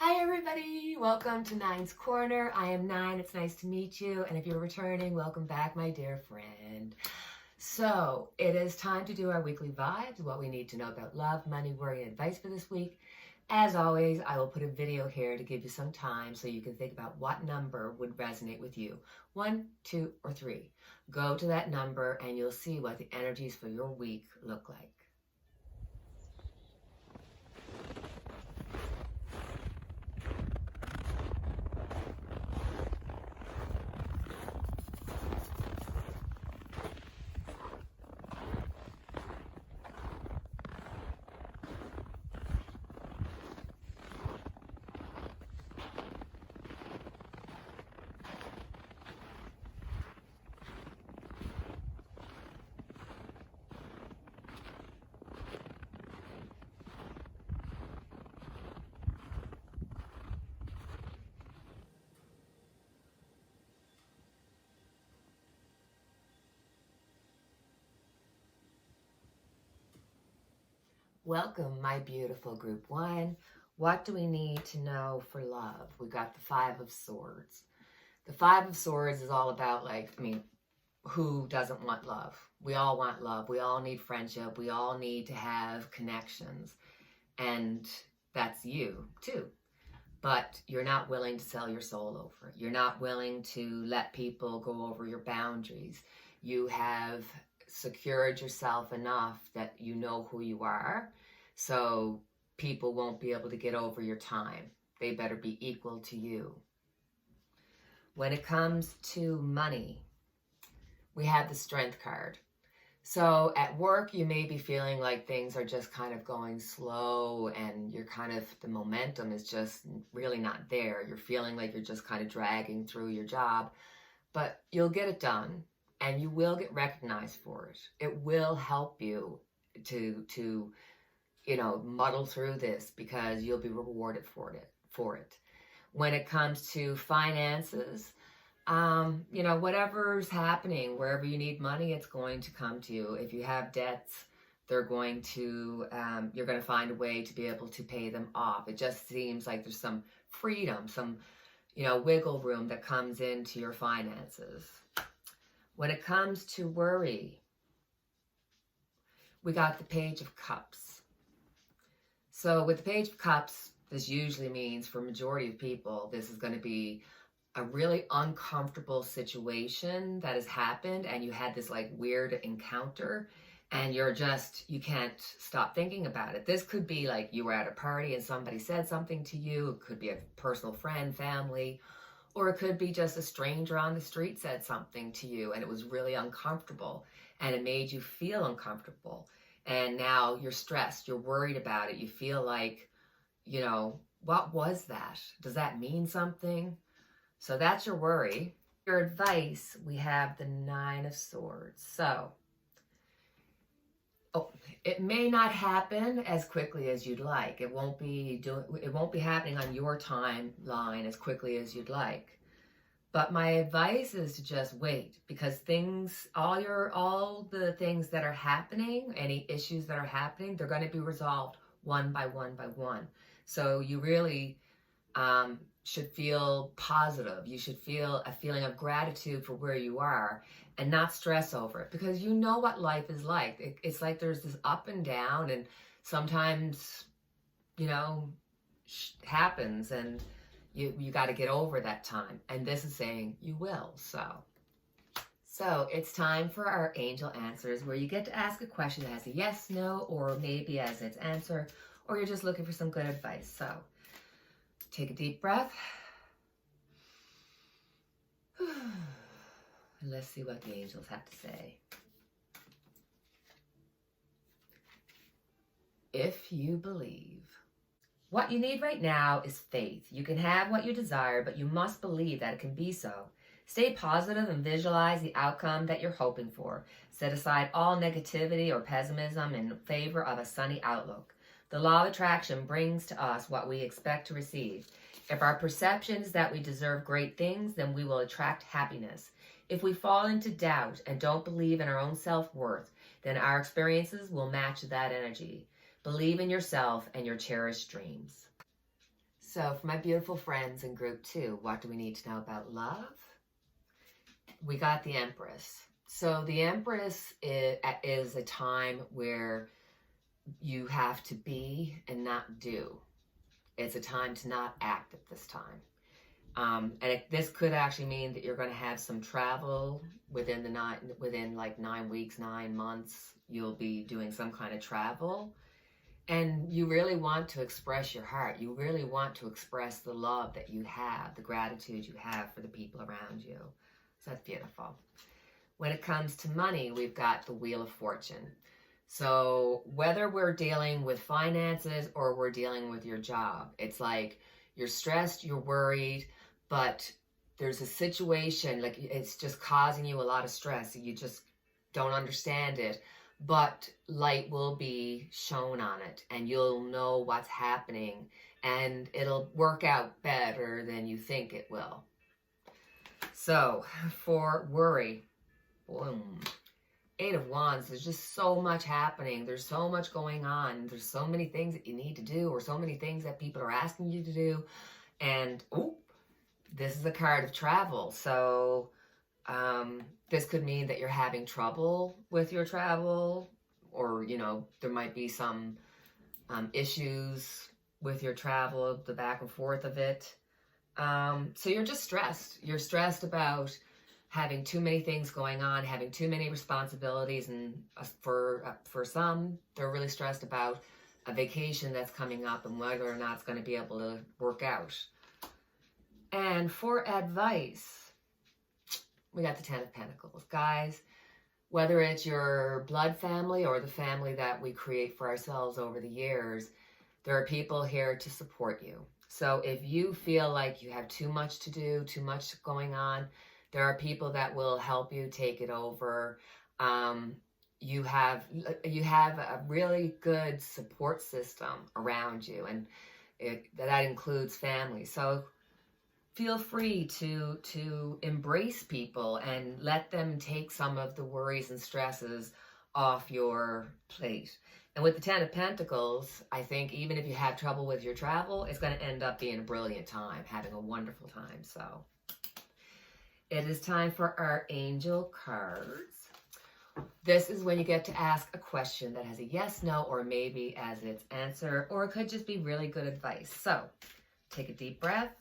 Hi everybody, welcome to Nine's Corner. I am Nine, it's nice to meet you. And if you're returning, welcome back, my dear friend. So it is time to do our weekly vibes, what we need to know about love, money, worry, and advice for this week. As always, I will put a video here to give you some time so you can think about what number would resonate with you. 1, 2, or 3. Go to that number and you'll see what the energies for your week look like. Welcome, my beautiful group 1. What do we need to know for love? We got the 5 of Swords. The 5 of Swords is all about, who doesn't want love? We all want love. We all need friendship. We all need to have connections. And that's you, too. But you're not willing to sell your soul over. You're not willing to let people go over your boundaries. You have secured yourself enough that you know who you are, so people won't be able to get over your time. They better be equal to you. When it comes to money, we have the Strength card. So at work, you may be feeling like things are just kind of going slow and the momentum is just really not there. You're feeling like you're just kind of dragging through your job, but you'll get it done. And you will get recognized for it. It will help you to muddle through this because you'll be rewarded for it. When it comes to finances, whatever's happening, wherever you need money, it's going to come to you. If you have debts, you're going to find a way to be able to pay them off. It just seems like there's some freedom, some, wiggle room that comes into your finances. When it comes to worry, we got the Page of Cups. So with the Page of Cups, this usually means for majority of people, this is going to be a really uncomfortable situation that has happened and you had this weird encounter and you can't stop thinking about it. This could be like you were at a party and somebody said something to you. It could be a personal friend, family, or it could be just a stranger on the street said something to you and it was really uncomfortable and it made you feel uncomfortable. And now you're stressed, you're worried about it. You feel like, what was that? Does that mean something? So that's your worry. Your advice, we have the 9 of Swords. So, it may not happen as quickly as you'd like. It won't be happening on your timeline as quickly as you'd like. But my advice is to just wait, because all the things that are happening, any issues that are happening, they're going to be resolved one by one by one. So you really should feel positive. You should feel a feeling of gratitude for where you are and not stress over it, because you know what life is like. It's like there's this up and down, and sometimes, happens and you got to get over that time. And this is saying you will. So it's time for our angel answers, where you get to ask a question that has a yes, no, or maybe as its answer, or you're just looking for some good advice. So take a deep breath. And let's see what the angels have to say. If you believe. What you need right now is faith. You can have what you desire, but you must believe that it can be so. Stay positive and visualize the outcome that you're hoping for. Set aside all negativity or pessimism in favor of a sunny outlook. The law of attraction brings to us what we expect to receive. If our perception is that we deserve great things, then we will attract happiness. If we fall into doubt and don't believe in our own self-worth, then our experiences will match that energy. Believe in yourself and your cherished dreams. So for my beautiful friends in group 2, what do we need to know about love? We got the Empress. So the Empress is a time where you have to be and not do. It's a time to not act at this time. This could actually mean that you're going to have some travel within like 9 weeks, 9 months. You'll be doing some kind of travel. And you really want to express your heart. You really want to express the love that you have, the gratitude you have for the people around you. So that's beautiful. When it comes to money, we've got the Wheel of Fortune. So whether we're dealing with finances or we're dealing with your job, it's like you're stressed, you're worried, but there's a situation, like it's just causing you a lot of stress. You just don't understand it. But light will be shown on it and you'll know what's happening and it'll work out better than you think it will. So for worry, boom, 8 of Wands, there's just so much happening. There's so much going on. There's so many things that you need to do or so many things that people are asking you to do. And this is a card of travel. So this could mean that you're having trouble with your travel, or, there might be some issues with your travel, the back and forth of it. So you're just stressed. You're stressed about having too many things going on, having too many responsibilities. And for some, they're really stressed about a vacation that's coming up and whether or not it's going to be able to work out. And for advice, we got the 10 of Pentacles. Guys, whether it's your blood family or the family that we create for ourselves over the years, there are people here to support you. So if you feel like you have too much to do, too much going on, there are people that will help you take it over. You have a really good support system around you, and that includes family. So feel free to embrace people and let them take some of the worries and stresses off your plate. And with the 10 of Pentacles, I think even if you have trouble with your travel, it's going to end up being a brilliant time, having a wonderful time. So it is time for our angel cards. This is when you get to ask a question that has a yes, no, or maybe as its answer, or it could just be really good advice. So take a deep breath.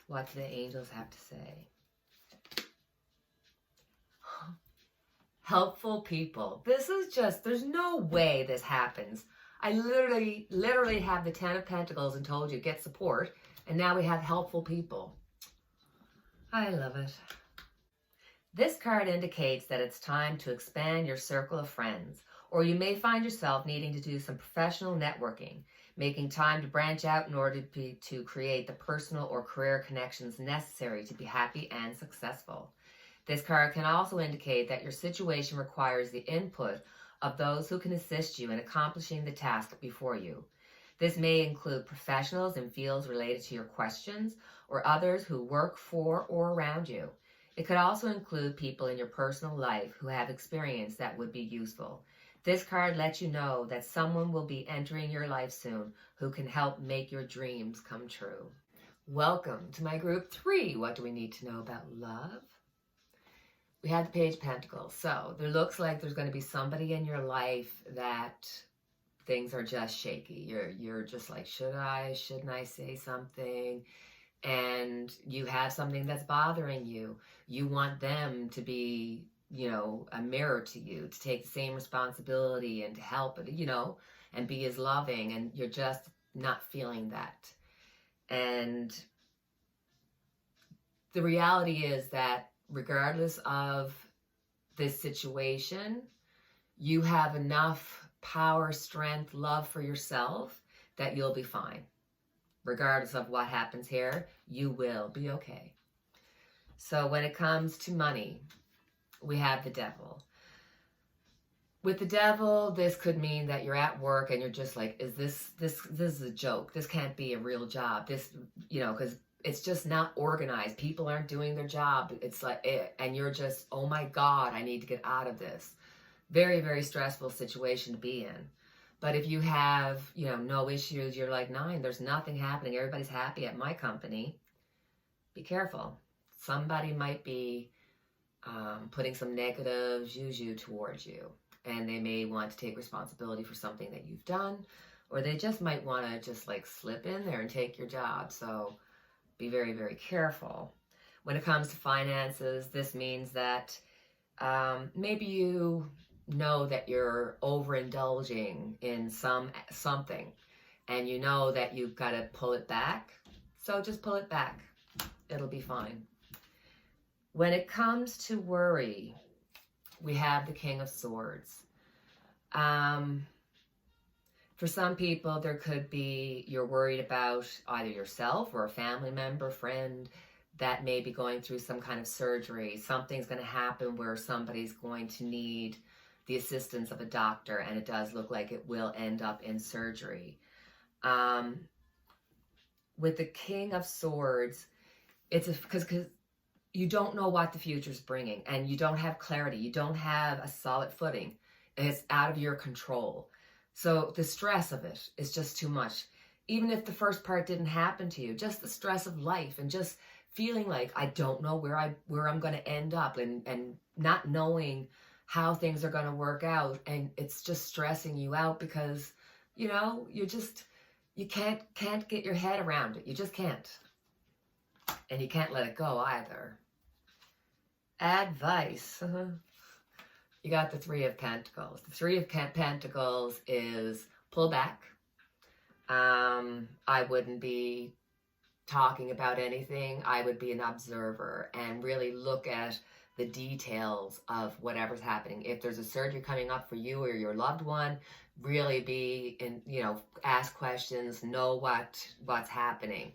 What do the angels have to say? Helpful people. This is just, there's no way this happens. I literally have the 10 of Pentacles and told you get support, and now we have helpful people. I love it. This card indicates that it's time to expand your circle of friends, or you may find yourself needing to do some professional networking, making time to branch out in order to create the personal or career connections necessary to be happy and successful. This card can also indicate that your situation requires the input of those who can assist you in accomplishing the task before you. This may include professionals in fields related to your questions or others who work for or around you. It could also include people in your personal life who have experience that would be useful. This card lets you know that someone will be entering your life soon who can help make your dreams come true. Welcome to my group 3. What do we need to know about love? We had the Page of Pentacles. So there looks like there's going to be somebody in your life that things are just shaky. You're just like, shouldn't I say something? And you have something that's bothering you. You want them to be, a mirror to you, to take the same responsibility and to help it, and be as loving, and you're just not feeling that. And the reality is that regardless of this situation, you have enough power, strength, love for yourself that you'll be fine. Regardless of what happens here, you will be okay. So when it comes to money, we have the Devil. With the Devil, this could mean that you're at work and you're just like, this is a joke. This can't be a real job. This, because it's just not organized. People aren't doing their job. It's like, and you're just, oh my God, I need to get out of this. Very, very stressful situation to be in. But if you have, no issues, you're like 9, there's nothing happening, everybody's happy at my company, be careful. Somebody might be putting some negative juju towards you, and they may want to take responsibility for something that you've done, or they just might want to just like slip in there and take your job. So be very, very careful. When it comes to finances, this means that maybe you know that you're overindulging in something, and you know that you've got to pull it back. So just pull it back. It'll be fine. When it comes to worry, we have the King of Swords. For some people, there could be, you're worried about either yourself or a family member, friend, that may be going through some kind of surgery. Something's going to happen where somebody's going to need the assistance of a doctor, and it does look like it will end up in surgery. With the King of Swords, it's because you don't know what the future's bringing, and you don't have clarity. You don't have a solid footing, and it's out of your control. So the stress of it is just too much. Even if the first part didn't happen to you, just the stress of life and just feeling like I don't know where I'm going to end up, and not knowing how things are going to work out, and it's just stressing you out because you can't get your head around it. You just can't. And you can't let it go either. Advice. You got the Three of Pentacles. The Three of Pentacles is pull back. I wouldn't be talking about anything. I would be an observer and really look at the details of whatever's happening. If there's a surgery coming up for you or your loved one, really be in, ask questions, know what's happening.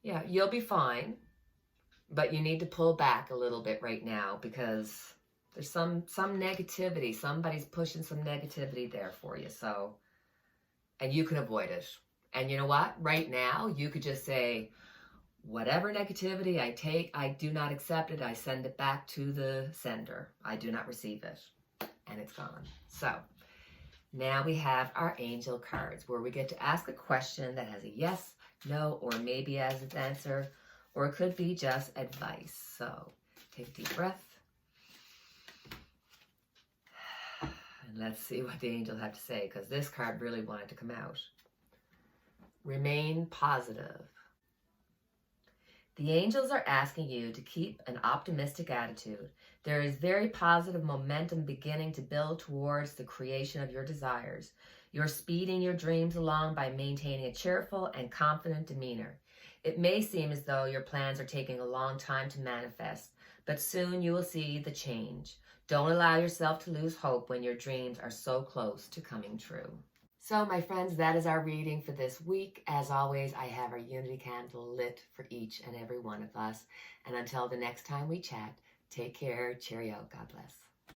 Yeah, you'll be fine, but you need to pull back a little bit right now because there's some negativity. Somebody's pushing some negativity there for you. So, and you can avoid it. And you know what? Right now, you could just say, whatever negativity I take, I do not accept it. I send it back to the sender. I do not receive it. And it's gone. So now we have our angel cards, where we get to ask a question that has a yes, no, or maybe as its answer, or it could be just advice. So take a deep breath. And let's see what the angels have to say, because this card really wanted to come out. Remain positive. The angels are asking you to keep an optimistic attitude. There is very positive momentum beginning to build towards the creation of your desires. You're speeding your dreams along by maintaining a cheerful and confident demeanor. It may seem as though your plans are taking a long time to manifest, but soon you will see the change. Don't allow yourself to lose hope when your dreams are so close to coming true. So, my friends, that is our reading for this week. As always, I have our unity candle lit for each and every one of us. And until the next time we chat, take care, cheerio, God bless.